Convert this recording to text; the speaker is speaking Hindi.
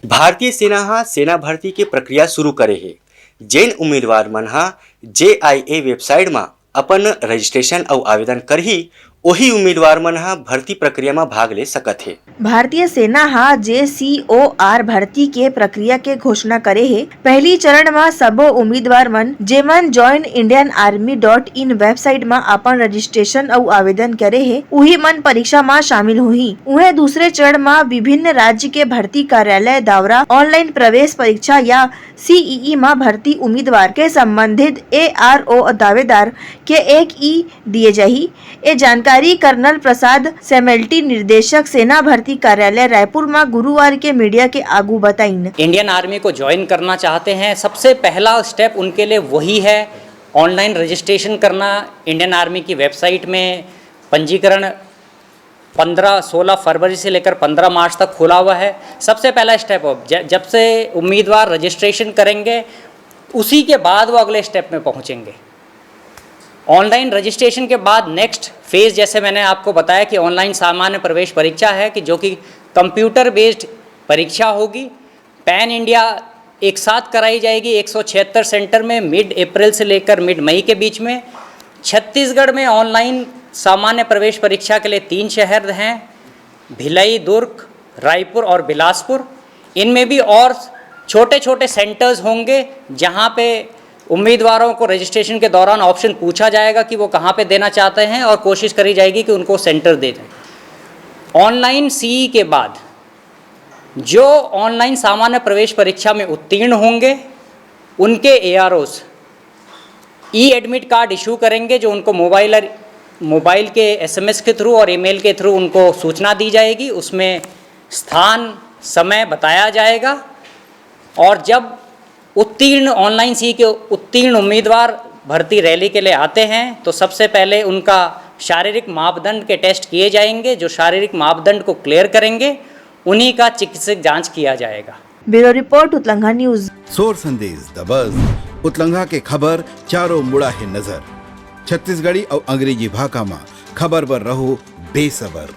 भारतीय सेना हा सेना भर्ती के प्रक्रिया शुरू करे है। जैन उम्मीदवार मन हा JIA वेबसाइट में अपन रजिस्ट्रेशन और आवेदन करही वही उम्मीदवार मन हा भर्ती प्रक्रिया में भाग ले सकत है। भारतीय सेना हा JCOR भर्ती के प्रक्रिया के घोषणा करे है। पहली चरण में सबो उम्मीदवार मन जेमन joinindianarmy.in वेबसाइट में अपन रजिस्ट्रेशन और आवेदन करे है उही मन परीक्षा में शामिल होही। उहे दूसरे चरण में विभिन्न राज्य के भर्ती कार्यालय द्वारा ऑनलाइन प्रवेश परीक्षा या CEE में भर्ती उम्मीदवार के संबंधित ARO दावेदार के एक दिए जाही। ये जानकारी कर्नल प्रसाद सेमेल्टी निर्देशक सेना भर्ती कार्यालय रायपुर में गुरुवार के मीडिया के आगू बताइन। इंडियन आर्मी को ज्वाइन करना चाहते हैं, सबसे पहला स्टेप उनके लिए वही है ऑनलाइन रजिस्ट्रेशन करना। इंडियन आर्मी की वेबसाइट में पंजीकरण 16 फरवरी से लेकर 15 मार्च तक खुला हुआ है। सबसे पहला स्टेप जब से उम्मीदवार रजिस्ट्रेशन करेंगे उसी के बाद वो अगले स्टेप में पहुंचेंगे। ऑनलाइन रजिस्ट्रेशन के बाद नेक्स्ट फेज़ जैसे मैंने आपको बताया कि ऑनलाइन सामान्य प्रवेश परीक्षा है कि जो कि कंप्यूटर बेस्ड परीक्षा होगी। पैन इंडिया एक साथ कराई जाएगी 176 सेंटर में मिड अप्रैल से लेकर मिड मई के बीच में। छत्तीसगढ़ में ऑनलाइन सामान्य प्रवेश परीक्षा के लिए 3 शहर हैं, भिलाई, दुर्ग, रायपुर और बिलासपुर। इनमें भी और छोटे छोटे सेंटर्स होंगे जहां पे उम्मीदवारों को रजिस्ट्रेशन के दौरान ऑप्शन पूछा जाएगा कि वो कहाँ पे देना चाहते हैं और कोशिश करी जाएगी कि उनको सेंटर दे दें। ऑनलाइन CE के बाद जो ऑनलाइन सामान्य प्रवेश परीक्षा में उत्तीर्ण होंगे उनके AROs एडमिट कार्ड इशू करेंगे जो उनको मोबाइल के SMS के थ्रू और ईमेल के थ्रू उनको सूचना दी जाएगी। उसमें स्थान समय बताया जाएगा और जब उत्तीर्ण ऑनलाइन CE के उत्तीर्ण उम्मीदवार भर्ती रैली के लिए आते हैं तो सबसे पहले उनका शारीरिक मापदंड के टेस्ट किए जाएंगे। जो शारीरिक मापदंड को क्लियर करेंगे उन्हीं का चिकित्सक जांच किया जाएगा। ब्यूरो रिपोर्ट उतलंघा न्यूज। सोर संदेश द बज़ उतलंघा के खबर चारों मुड़ा है नजर। छत्तीसगढ़ी और अंग्रेजी भाषा में खबर पर रहो बेसबर।